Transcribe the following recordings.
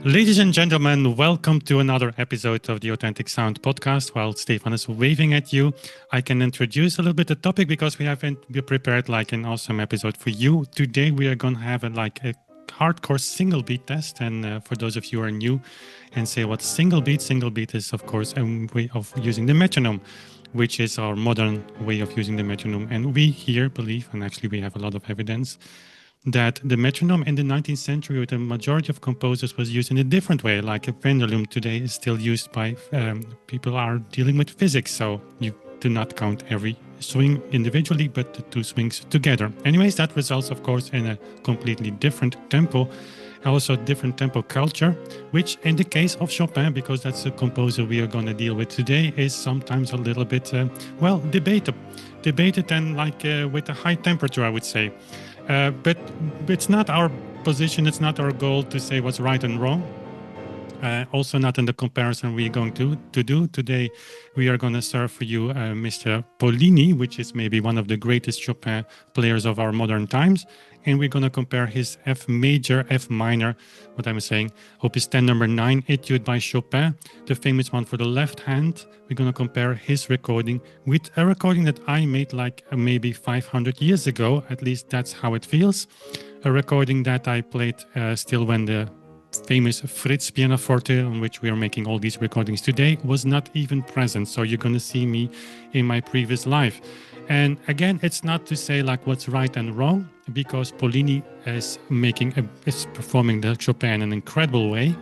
Ladies and gentlemen, welcome to another episode of the Authentic Sound podcast. While Stefan is waving at you, I can introduce a little bit the topic because we prepared like an awesome episode for you. Today we are going to have a hardcore single beat test. And for those of you who are new and say what single beat is, of course, a way of using the metronome, which is our modern way of using the metronome. And we here believe, and actually we have a lot of evidence, that the metronome in the 19th century with the majority of composers was used in a different way, like a pendulum today is still used by people are dealing with physics, so you do not count every swing individually, but the two swings together. Anyways, that results, of course, in a completely different tempo, also different tempo culture, which in the case of Chopin, because that's the composer we are going to deal with today, is sometimes a little bit, debated and with a high temperature, I would say. But it's not our position, it's not our goal to say what's right and wrong. Also not in the comparison we're going to do. Today we are going to serve for you Mr. Pollini, which is maybe one of the greatest Chopin players of our modern times. And we're going to compare his F major, F minor, what I'm saying, Opus 10 number 9, Etude by Chopin, the famous one for the left hand. We're going to compare his recording with a recording that I made maybe 500 years ago. At least that's how it feels. A recording that I played still when the famous Fritz pianoforte, on which we are making all these recordings today, was not even present. So you're going to see me in my previous life. And again, it's not to say what's right and wrong, because Pollini is performing the Chopin in an incredible way.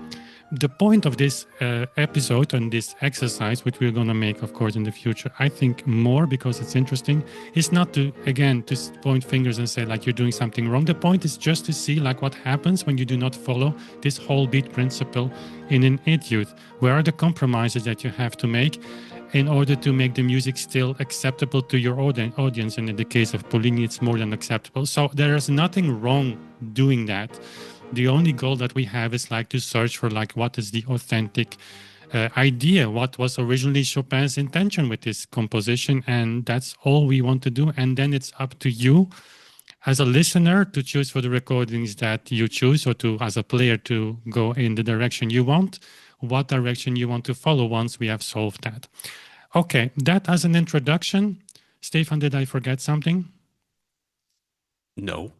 The point of this episode and this exercise, which we're going to make, of course, in the future, I think more because it's interesting, is not to point fingers and say you're doing something wrong. The point is just to see what happens when you do not follow this whole beat principle in an etude. Where are the compromises that you have to make in order to make the music still acceptable to your audience? And in the case of Pollini, it's more than acceptable. So there is nothing wrong doing that. The only goal that we have is to search for what is the authentic idea, what was originally Chopin's intention with this composition, and that's all we want to do. And then it's up to you as a listener to choose for the recordings that you choose, or to as a player to go in the direction you want, what direction you want to follow once we have solved that. Okay, that as an introduction. Stefan, did I forget something? No.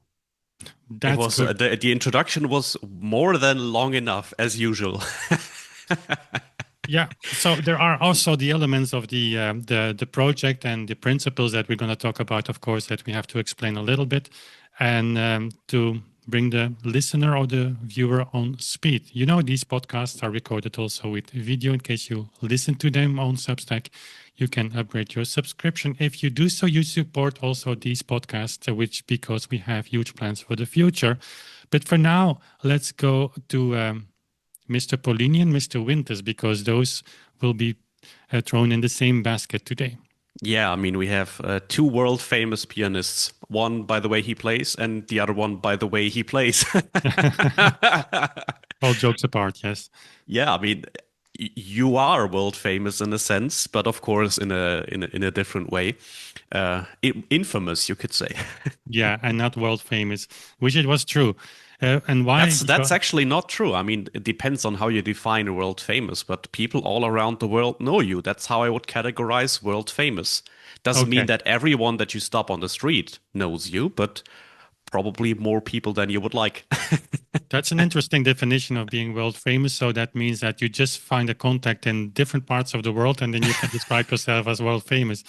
That's good. The introduction was more than long enough, as usual. Yeah, so there are also the elements of the project and the principles that we're going to talk about, of course, that we have to explain a little bit, and to bring the listener or the viewer on speed. You know, these podcasts are recorded also with video in case you listen to them on Substack. You can upgrade your subscription. If you do so, you support also these podcasts, because we have huge plans for the future. But for now, let's go to Mr. Pollini and Mr. Winters, because those will be thrown in the same basket today. Yeah, I mean, we have two world famous pianists, one by the way he plays and the other one by the way he plays. All jokes apart, yes. Yeah, I mean, you are world famous in a sense, but of course in a different way. Infamous, you could say. Yeah, and not world famous, which it was true. And why? That's actually not true. I mean, it depends on how you define world famous, but people all around the world know you. That's how I would categorize world famous. Doesn't mean that everyone that you stop on the street knows you, but probably more people than you would like. That's an interesting definition of being world famous. So that means that you just find a contact in different parts of the world, and then you can describe yourself as world famous.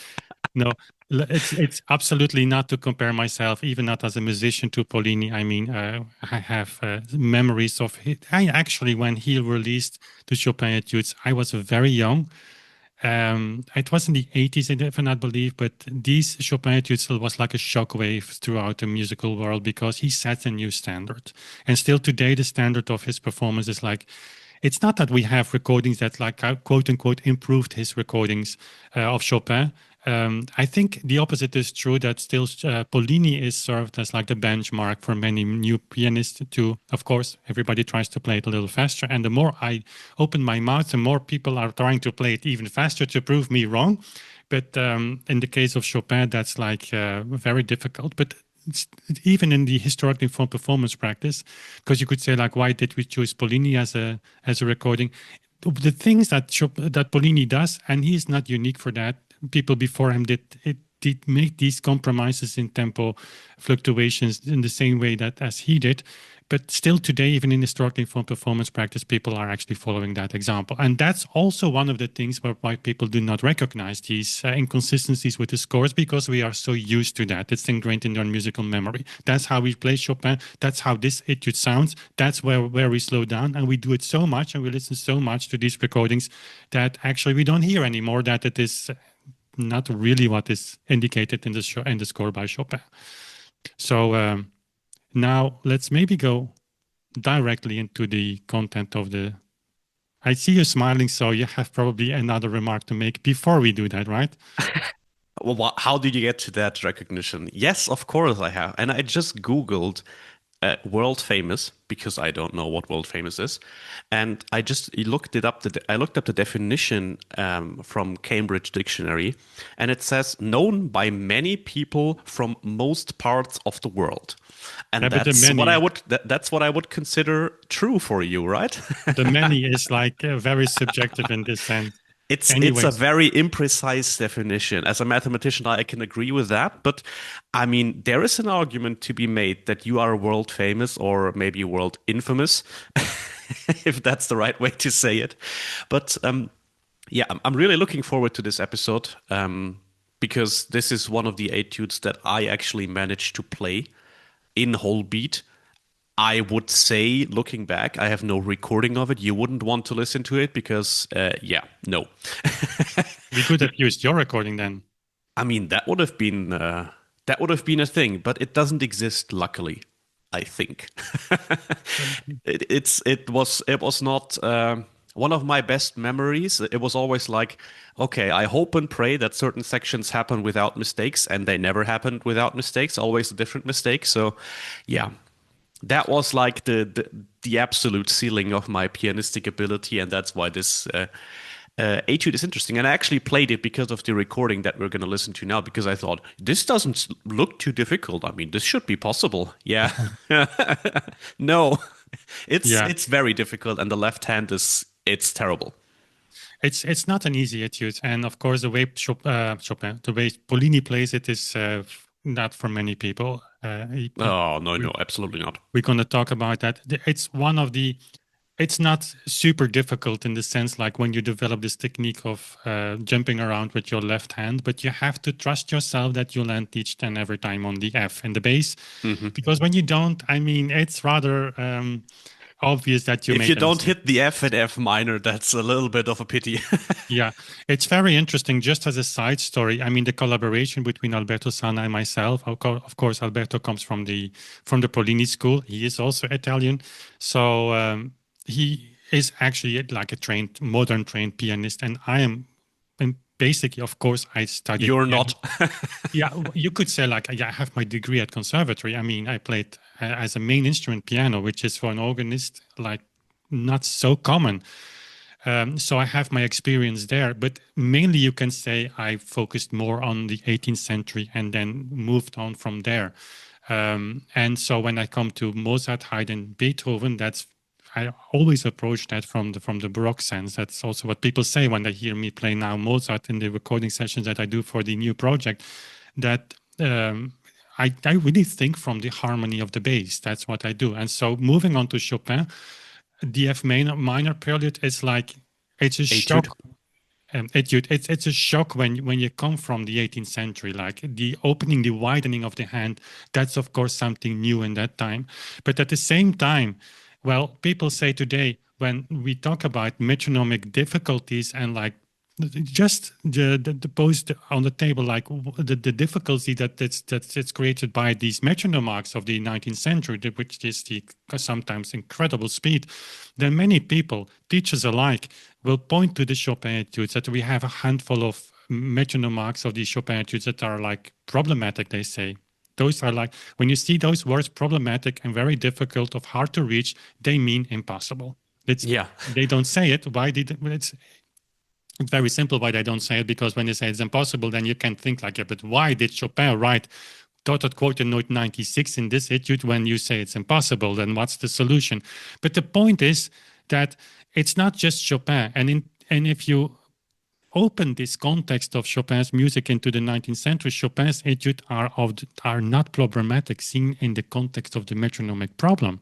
No, it's absolutely not to compare myself, even not as a musician, to Pollini. I mean, I have memories of it. Actually, when he released the Chopin Etudes, I was very young. It was in the 80s, if I not believe, but these Chopin Etudes was like a shockwave throughout the musical world, because he set a new standard. And still today, the standard of his performance is it's not that we have recordings that quote unquote improved his recordings of Chopin. I think the opposite is true, that still Pollini is served as the benchmark for many new pianists too. Of course, everybody tries to play it a little faster. And the more I open my mouth, the more people are trying to play it even faster to prove me wrong. But in the case of Chopin, that's very difficult. But even in the historically informed performance practice, because you could say like, why did we choose Pollini as a recording? The things that Pollini does, and he's not unique for that. People before him did make these compromises in tempo fluctuations in the same way that as he did. But still today, even in historically informed performance practice, people are actually following that example. And that's also one of the things why people do not recognize these inconsistencies with the scores, because we are so used to that. It's ingrained in our musical memory. That's how we play Chopin. That's how this etude sounds. That's where we slow down. And we do it so much and we listen so much to these recordings that actually we don't hear anymore that it is not really what is indicated in the score by Chopin. So now let's maybe go directly into the content of the. I see you smiling, so you have probably another remark to make before we do that, right? Well, how did you get to that recognition? Yes, of course I have. And I just Googled world famous because I don't know what world famous is. And I just looked it up. I looked up the definition from Cambridge Dictionary, and it says known by many people from most parts of the world. And Yeah, but that's what I would consider true for you, right? the many is like very subjective in this sense. It's a Anyways, very imprecise definition. As a mathematician, I can agree with that. But I mean, there is an argument to be made that you are world famous or maybe world infamous, if that's the right way to say it. But yeah, I'm really looking forward to this episode because this is one of the etudes that I actually managed to play in whole beat. I would say, looking back, I have no recording of it. You wouldn't want to listen to it because, yeah, no. we could have used your recording then. I mean, that would have been a thing, but it doesn't exist, luckily. I think it was not one of my best memories. It was always like, okay, I hope and pray that certain sections happen without mistakes, and they never happened without mistakes. Always a different mistake. So, yeah, that was like the absolute ceiling of my pianistic ability, and that's why this etude is interesting. And I actually played it because of the recording that we're going to listen to now, because I thought this doesn't look too difficult. I mean, this should be possible. Yeah, no, it's Yeah, it's very difficult, and the left hand it's terrible. it's not an easy etude, and of course the way Chopin, the way Pollini plays it is not for many people. Oh no, no, absolutely not. We're going to talk about that. It's one of the. It's not super difficult in the sense like when you develop this technique of jumping around with your left hand, but you have to trust yourself that you land each and every time on the F in the bass, Hmm. because when you don't, I mean, it's rather obvious that you If made you a don't mistake. hit the F at F minor, that's a little bit of a pity. Yeah, it's very interesting. Just as a side story, I mean, the collaboration between Alberto Sanna and myself. Of course, Alberto comes from the Pollini school. He is also Italian, so he is actually like a modern trained pianist, and I am. And basically, of course, I studied You're piano. not. Yeah, you could say like, yeah, I have my degree at conservatory. I mean, I played as a main instrument piano, which is for an organist like not so common. So I have my experience there, but mainly you can say I focused more on the 18th century and then moved on from there. And so when I come to Mozart, Haydn, Beethoven, I always approach that from the Baroque sense. That's also what people say when they hear me play now Mozart in the recording sessions that I do for the new project. That I really think from the harmony of the bass. That's what I do. And so moving on to Chopin, the F minor prelude is like it's a Etude. shock. It's a shock when you come from the 18th century, like the opening, the widening of the hand. That's of course something new in that time. But at the same time, well, people say today when we talk about metronomic difficulties and like just the post on the table, like the difficulty that's created by these metronome marks of the 19th century, which is the sometimes incredible speed, then many people, teachers alike, will point to the Chopin etudes that we have a handful of metronome marks of these Chopin etudes that are like problematic, they say. Those are like, when you see those words problematic and very difficult of hard to reach, they mean impossible. Yeah. They don't say it. Why did it's very simple why they don't say it, because when they say it's impossible, then you can think like it. But why did Chopin write dotted quote in note 96 in this etude. When you say it's impossible, then what's the solution? But the point is that it's not just Chopin. And if you open this context of Chopin's music into the 19th century, Chopin's etudes are not problematic seen in the context of the metronomic problem.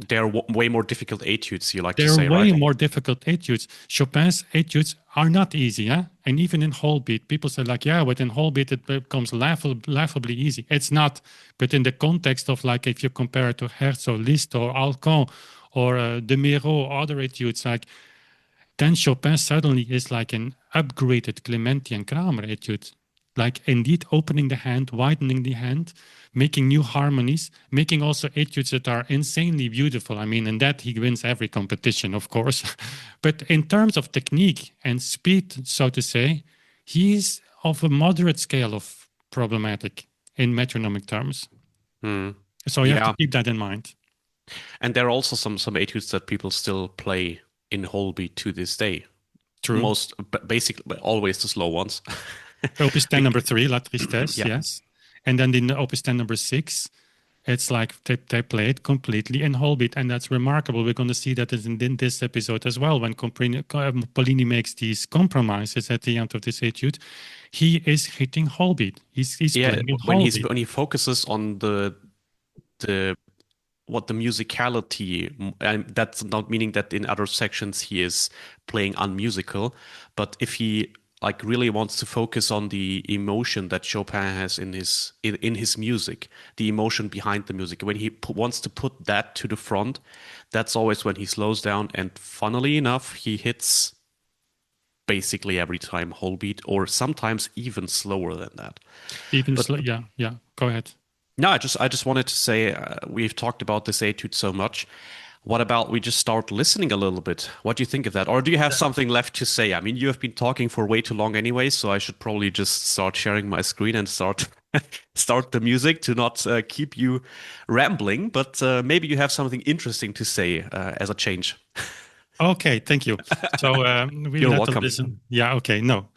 They're way more difficult etudes, you like to They're say, way right? more difficult etudes. Chopin's etudes are not easy, yeah? And even in whole beat, people say like, yeah, but in whole beat it becomes laughably easy. It's not. But in the context of like, if you compare it to Herz or Liszt or Alcan or De Miro or other etudes, like then Chopin suddenly is like an upgraded Clementi and Kramer etude, like indeed opening the hand, widening the hand, making new harmonies, making also etudes that are insanely beautiful. I mean, in that he wins every competition, of course. But in terms of technique and speed, so to say, he is of a moderate scale of problematic in metronomic terms. Hmm. So you have to Yeah, keep that in mind. and there are also some etudes that people still play in whole beat to this day. True. Basically, always the slow ones. Opus 10 Bec- number 3, La Tristesse, yeah, yes. And then in the Opus 10 number 6, it's like they play it completely in whole beat, and that's remarkable. We're going to see that in this episode as well. When Pollini makes these compromises at the end of this etude, he is hitting whole beat. He's yeah. playing in When whole beat. he focuses on the what the musicality, and that's not meaning that in other sections he is playing unmusical, but if he like really wants to focus on the emotion that Chopin has in his music, the emotion behind the music, when he wants to put that to the front, that's always when he slows down. And funnily enough, he hits basically every time whole beat, or sometimes even slower than that. Even But yeah, yeah. Go ahead. no, I just wanted to say we've talked about this etude so much. What about we just start listening a little bit? What do you think of that? Or do you have something left to say? I mean, you have been talking for way too long anyway, so I should probably just start sharing my screen and start start the music to not keep you rambling. But maybe you have something interesting to say as a change. Okay, thank you. So we You're let the welcome. listen. Yeah, okay, no.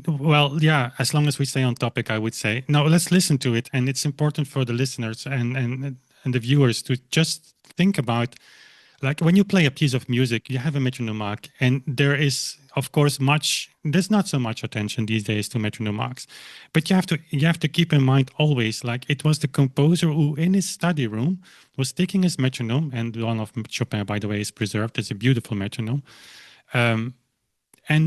Well, yeah, as long as we stay on topic, I would say. No, let's listen to it. And it's important for the listeners and the viewers to just think about like when you play a piece of music, you have a metronome mark, and there is, of course, there's not so much attention these days to metronome marks. But you have to keep in mind always, like it was the composer who in his study room was taking his metronome, and one of Chopin, by the way, is preserved. It's a beautiful metronome, and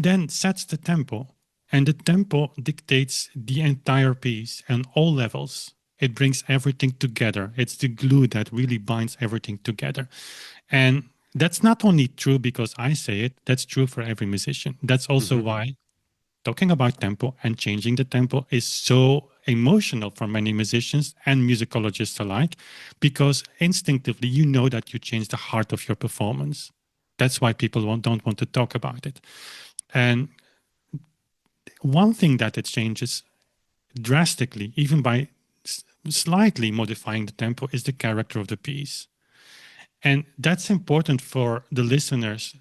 then sets the tempo. And the tempo dictates the entire piece and all levels. It brings everything together. It's the glue that really binds everything together. And that's not only true because I say it, that's true for every musician. That's also Hmm. why talking about tempo and changing the tempo is so emotional for many musicians and musicologists alike, because instinctively you know that you change the heart of your performance. That's why people don't want to talk about it. And one thing that it changes drastically, even by slightly modifying the tempo, is the character of the piece. And that's important for the listeners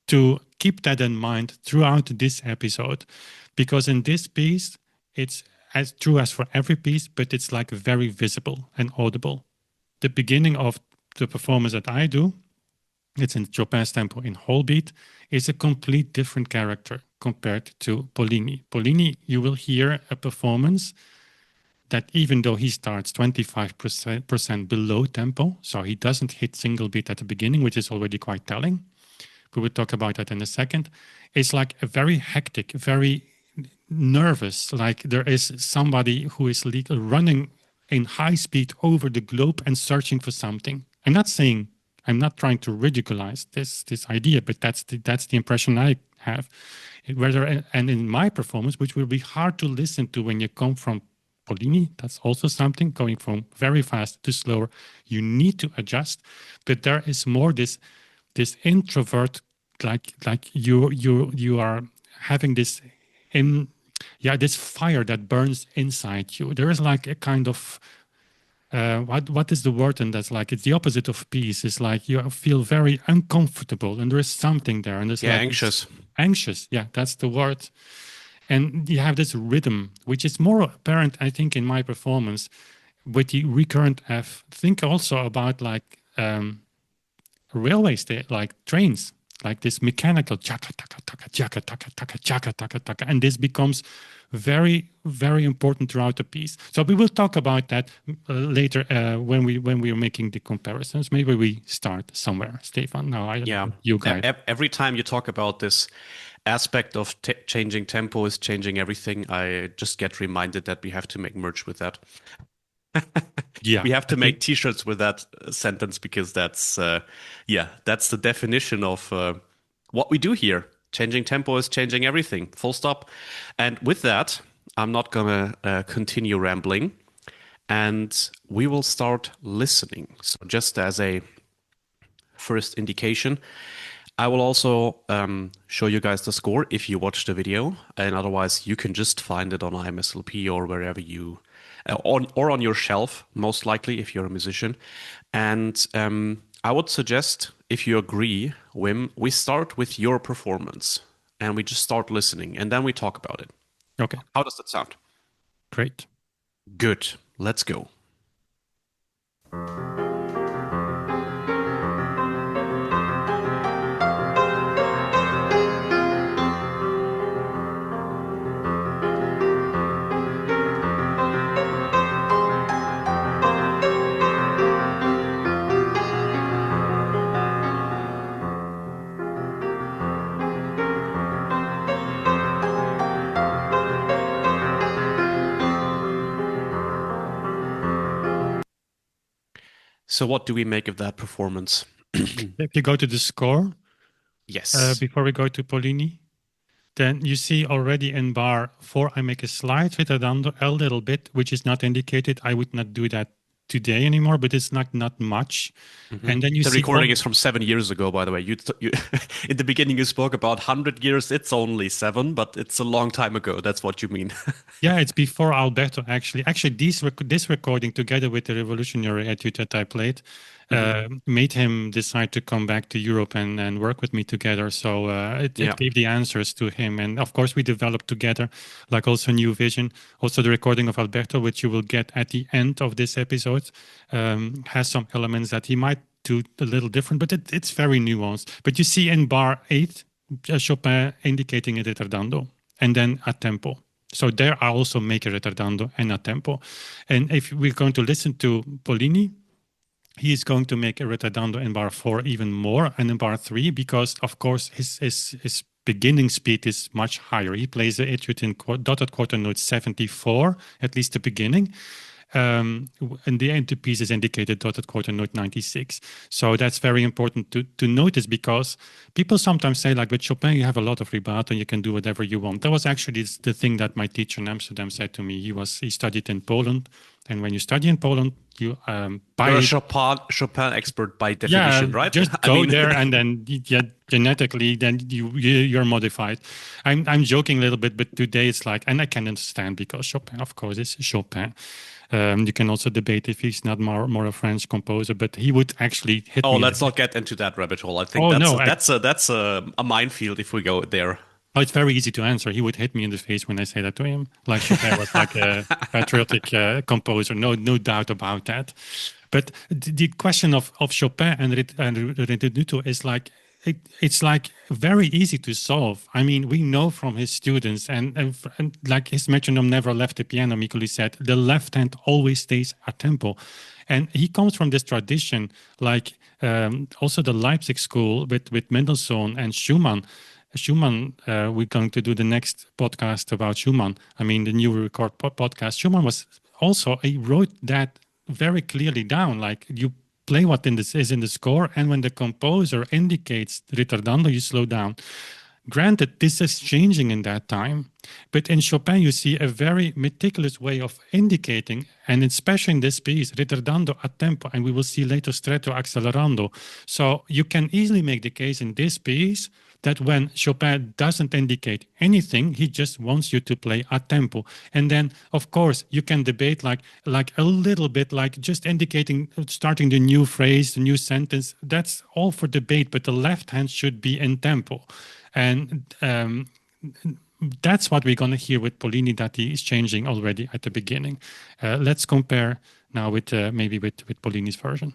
to keep that in mind throughout this episode, because in this piece, it's as true as for every piece, but it's like very visible and audible. The beginning of the performance that I do, it's in Chopin's tempo in whole beat, is a complete different character compared to Pollini. Pollini, you will hear a performance that even though he starts 25% below tempo, so he doesn't hit single beat at the beginning, which is already quite telling. We will talk about that in a second. It's like a very hectic, very nervous, like there is somebody who is running in high speed over the globe and searching for something. I'm not trying to ridiculize this idea, but that's the impression I have. And in my performance, which will be hard to listen to when you come from Pollini, that's also something going from very fast to slower. You need to adjust, but there is more this introvert, like you are having this in this fire that burns inside you. There is like a kind of what is the word? And that's like it's the opposite of peace. It's like you feel very uncomfortable, and there is something there, and it's Yeah, like this anxious. anxious. Yeah, that's the word. And you have this rhythm, which is more apparent, I think, in my performance. with the recurrent F, think also about like railways, like trains, like this mechanical chaka taka taka chaka taka taka chaka taka taka, and this becomes very very important throughout the piece. So we will talk about that later when we are making the comparisons. Maybe we start somewhere, Stefan. Now Yeah. you guide. Every time you talk about this aspect of changing tempo is changing everything, I just get reminded that we have to make merch with that. Yeah, We have I to think make t-shirts with that sentence because yeah, that's the definition of what we do here. Changing tempo is changing everything. Full stop. And with that, I'm not gonna continue rambling, and we will start listening. So just as a first indication, I will also show you guys the score if you watch the video, and otherwise you can just find it on IMSLP or wherever you on your shelf, most likely if you're a musician. And I would suggest, if you agree, Wim, we start with your performance and we just start listening, and then we talk about it. okay, How does that sound? great. Good. Let's go. So, what do we make of that performance? If you go to the score Yes. before we go to Pollini, then you see already in bar 4, I make a slide ritardando a little bit, which is not indicated. I would not do that today anymore, but it's not much. And then you The see, recording is from 7 years ago, by the way. You in the beginning you spoke about 100 years. It's only 7, but it's a long time ago. That's what you mean. yeah, it's before Alberto actually. Actually, this recording together with the Revolutionary Etude that I played made him decide to come back to Europe and work with me together. So Yeah. it gave the answers to him. And of course, we developed together, like also New Vision. Also, the recording of Alberto, which you will get at the end of this episode, has some elements that he might do a little different, but it's very nuanced. But you see in bar 8, Chopin indicating a ritardando and then a tempo. So there I also make a ritardando and a tempo. And if we're going to listen to Pollini, he is going to make a ritardando in bar 4 even more and in bar 3 because, of course, his beginning speed is much higher. He plays the etude in dotted quarter note 74, at least the beginning. And the end piece is indicated dotted quarter note 96. So that's very important to notice because people sometimes say, like, with Chopin, you have a lot of rubato and you can do whatever you want. That was actually the thing that my teacher in Amsterdam said to me. He studied in Poland. And when you study in Poland, you You're a Chopin expert by yeah, definition, right? just I go mean, there and then genetically, then you're modified. I'm joking a little bit, but today it's like, and I can understand because Chopin, of course, is Chopin. You can also debate if he's not more a French composer, but he would actually hit oh, me. let's not get into that rabbit hole. I think Oh that's no, a, that's a minefield if we go there. oh, it's very easy to answer. He would hit me in the face when I say that to him. Like Chopin was like a patriotic composer, no doubt about that. But the question of Chopin and Retenuto is like it's like very easy to solve. I mean, we know from his students and like his metronome never left the piano. Mikuli said the left hand always stays a tempo, and he comes from this tradition, like also the Leipzig school with Mendelssohn and Schumann. Schumann, we're going to do the next podcast about Schumann. I mean, the new record podcast. Schumann was also, he wrote that very clearly down. Like you play what is in the score, and when the composer indicates ritardando, you slow down. Granted, this is changing in that time, but in Chopin, you see a very meticulous way of indicating, and especially in this piece, ritardando a tempo, and we will see later stretto accelerando. So you can easily make the case in this piece that when Chopin doesn't indicate anything, he just wants you to play a tempo. And then, of course, you can debate like a little bit, like just indicating, starting the new phrase, the new sentence. That's all for debate, but the left hand should be in tempo. And that's what we're going to hear with Pollini, that he is changing already at the beginning. Let's compare now with maybe with Pollini's version.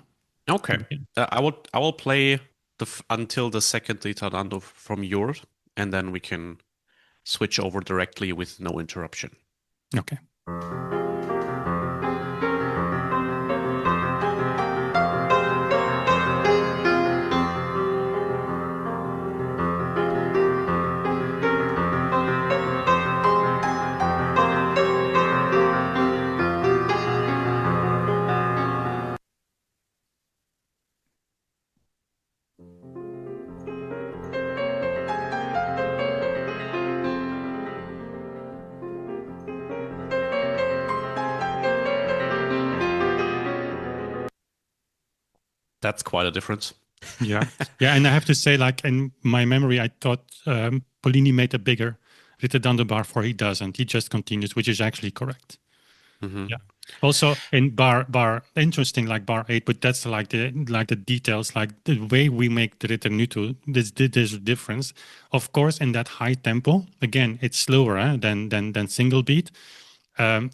Okay. Okay. I will play until the second ritardando from yours, and then we can switch over directly with no interruption. Okay. That's quite a difference. Yeah, yeah, and I have to say, like in my memory, I thought Pollini made a bigger ritardando bar 4. He doesn't. He just continues, which is actually correct. Hmm. Yeah. Also in bar interesting like bar 8, but that's like the details, like the way we make the ritenuto. There's a difference, of course, in that high tempo. Again, it's slower than single beat. Um,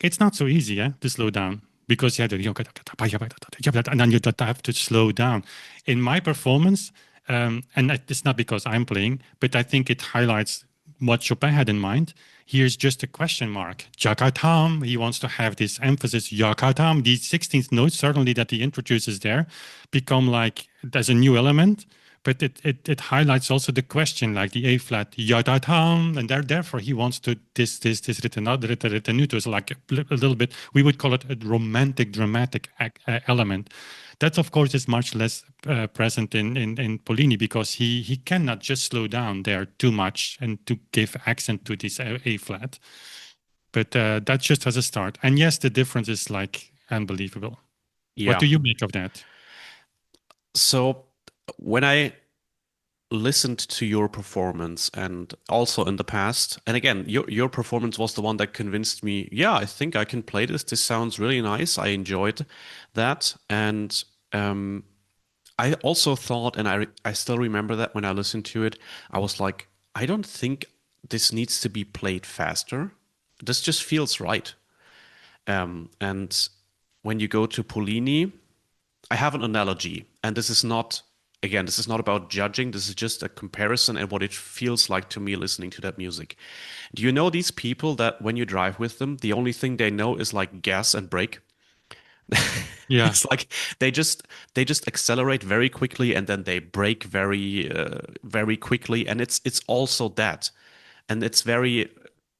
it's not so easy to slow down because you have to, and then you have to slow down. In my performance, and it's not because I'm playing, but I think it highlights what Chopin had in mind. Here's just a question mark. Jakatam. He wants to have this emphasis. Jakatam. These 16th notes, certainly that he introduces there, become like there's a new element, but it highlights also the question, like the A flat, yadatam, and therefore he wants to this ritenuto is like a little bit. We would call it a romantic, dramatic element. That, of course, is much less present in Pollini because he cannot just slow down there too much and to give accent to this A flat. But that's just as a start. And yes, the difference is like unbelievable. What Yeah. do you make of that? So when I listened to your performance and also in the past, and again, your performance was the one that convinced me, yeah, I think I can play this. This sounds really nice. I enjoyed that. And I also thought, and I still remember that when I listened to it, I was like, I don't think this needs to be played faster. This just feels right. And when you go to Pollini, I have an analogy, and this is not, again, this is not about judging. This is just a comparison and what it feels like to me listening to that music. Do you know these people that when you drive with them, the only thing they know is like gas and brake? Yeah, It's like they just accelerate very quickly and then they brake very quickly, and it's also that, and it's very,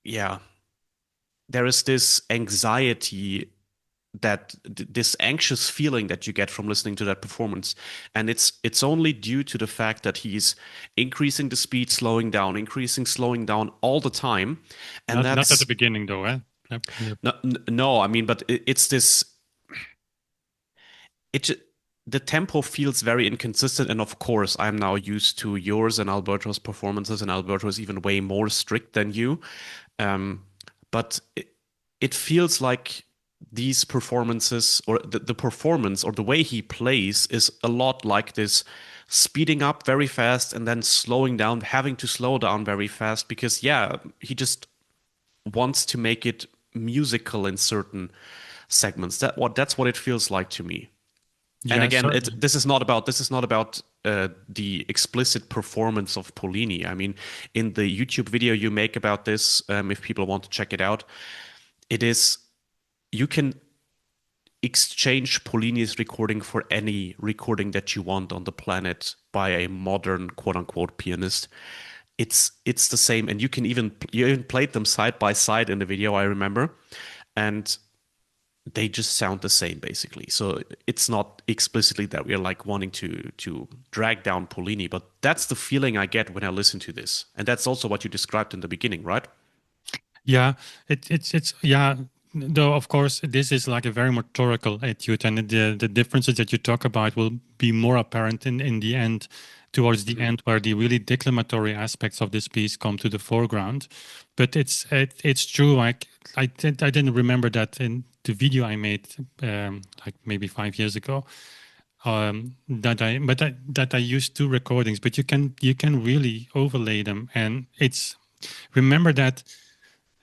yeah. There is this anxiety this anxious feeling that you get from listening to that performance, and it's only due to the fact that he's increasing the speed, slowing down all the time, and not at the that's beginning though, eh? Yep, yep. no, I mean, but it's this it ju- the tempo feels very inconsistent, and of course I'm now used to yours and Alberto's performances, and Alberto is even way more strict than you. um, but it feels like these performances, or the performance or the way he plays, is a lot like this speeding up very fast and then slowing down, having to slow down very fast because, yeah, he just wants to make it musical in certain segments. That's what it feels like to me. And Yeah, again, certainly. this is not about the explicit performance of Pollini. I mean, in the YouTube video you make about this, if people want to check it out, it is you can exchange Pollini's recording for any recording that you want on the planet by a modern quote unquote pianist. It's the same, and you even played them side by side in the video, I remember, and they just sound the same basically. So it's not explicitly that we're like wanting to drag down Pollini, but that's the feeling I get when I listen to this, and that's also what you described in the beginning, right? Yeah, it's yeah. Though of course this is like a very motorical etude, and the differences that you talk about will be more apparent in the end, towards the Mhm. end, where the really declamatory aspects of this piece come to the foreground. But it's true. I didn't remember that in the video I made like maybe 5 years ago. That I used two recordings, but you can really overlay them, and it's remember that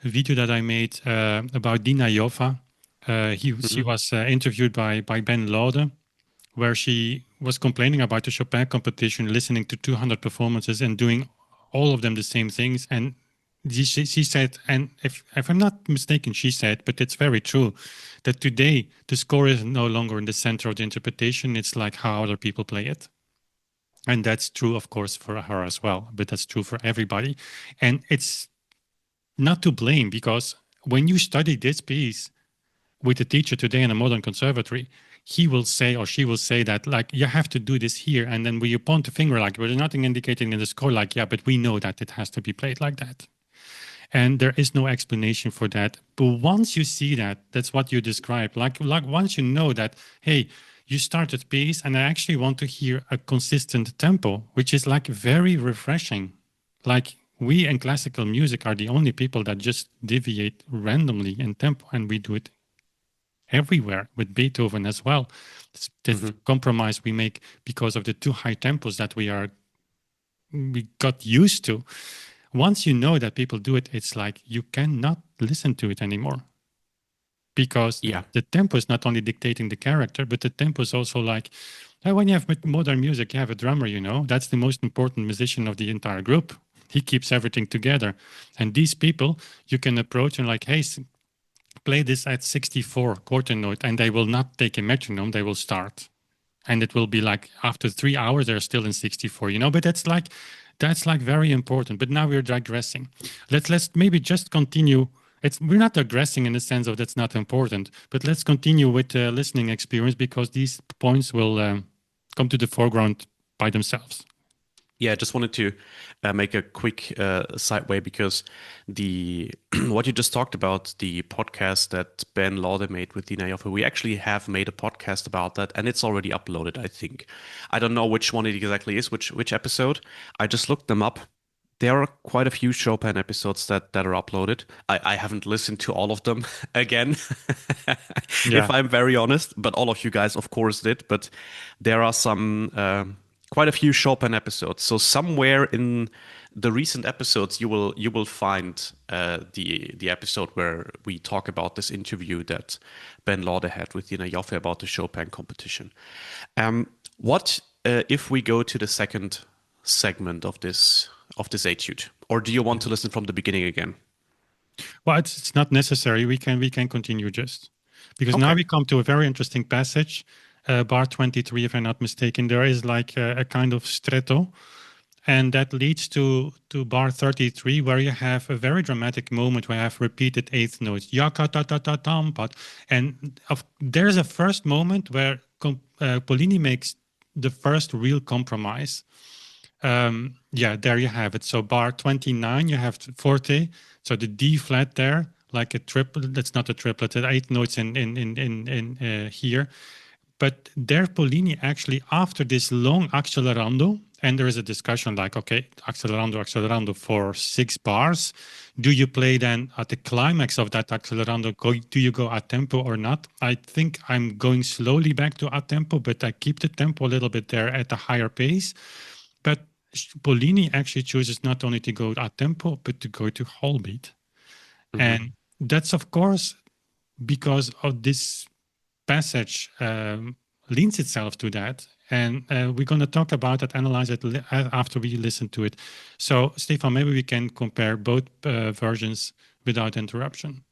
video that I made about Dina Joffa. She Hmm. was interviewed by Ben Laude, where she was complaining about the Chopin competition, listening to 200 performances and doing all of them the same things. And she said, and if I'm not mistaken, she said, but it's very true, that today the score is no longer in the center of the interpretation. It's like how other people play it. And that's true, of course, for her as well, but that's true for everybody. And it's not to blame, because when you study this piece with a teacher today in a modern conservatory, he will say or she will say that, like, you have to do this here. And then when you point the finger, like, well, there's nothing indicating in the score, like, yeah, but we know that it has to be played like that. And there is no explanation for that. But once you see that, that's what you described. Like once you know that, hey, you started piece and I actually want to hear a consistent tempo, which is like very refreshing. Like we in classical music are the only people that just deviate randomly in tempo, and we do it everywhere with Beethoven as well. The Hmm. compromise we make because of the too high tempos that we got used to. Once you know that people do it, it's like you cannot listen to it anymore, because Yeah. the tempo is not only dictating the character, but the tempo is also like, when you have modern music, you have a drummer, that's the most important musician of the entire group. He keeps everything together. And these people, you can approach and like, hey, play this at 64 quarter note, and they will not take a metronome, they will start. And it will be like after 3 hours, they're still in 64, but that's like very important. But now we're digressing. Let's maybe just continue. We're not digressing in the sense of that's not important, but let's continue with the listening experience, because these points will come to the foreground by themselves. Yeah, I just wanted to make a quick sideway because the what you just talked about, the podcast that Ben Laude made with Dina Joffe, we actually have made a podcast about that, and it's already uploaded, I think. I don't know which one it exactly is, which episode. I just looked them up. There are quite a few Chopin episodes that are uploaded. I haven't listened to all of them again, if Yeah. I'm very honest, but all of you guys, of course, did. But there are some quite a few Chopin episodes. So somewhere in the recent episodes, you will find the episode where we talk about this interview that Ben Laude had with Dina Joffe about the Chopin competition. What if we go to the second segment of this etude, or do you want to listen from the beginning again? Well, it's not necessary. We can continue just because now Okay. we come to a very interesting passage, bar 23, if I'm not mistaken. There is like a kind of stretto, and that leads to bar 33, where you have a very dramatic moment where I have repeated eighth notes, yakatatatatatampat, and there's a first moment where Pollini makes the first real compromise. Yeah, there you have it. So bar 29, you have forte, so the D flat there, like a triplet. That's not a triplet. It's eight notes in here. But there, Pollini actually, after this long accelerando, and there is a discussion like, okay, accelerando for 6 bars. Do you play then at the climax of that accelerando? Do you go a tempo or not? I think I'm going slowly back to a tempo, but I keep the tempo a little bit there at a higher pace. But Pollini actually chooses not only to go a tempo, but to go to whole beat. Hmm. And that's, of course, because of this passage leans itself to that. And we're going to talk about it, analyze it after we listen to it. So, Stefan, maybe we can compare both versions without interruption.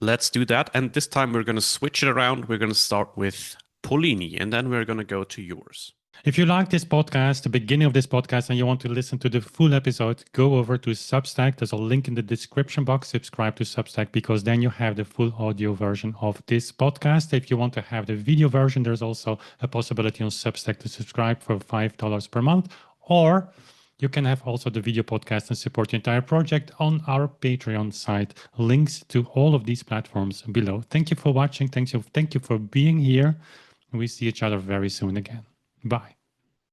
Let's do that. And this time we're going to switch it around. We're going to start with Pollini, and then we're going to go to yours. If you like this podcast, the beginning of this podcast, and you want to listen to the full episode, go over to Substack. There's a link in the description box. Subscribe to Substack, because then you have the full audio version of this podcast. If you want to have the video version, there's also a possibility on Substack to subscribe for $5 per month. Or you can have also the video podcast and support the entire project on our Patreon site. Links to all of these platforms below. Thank you for watching. Thank you for being here. We see each other very soon again. Bye.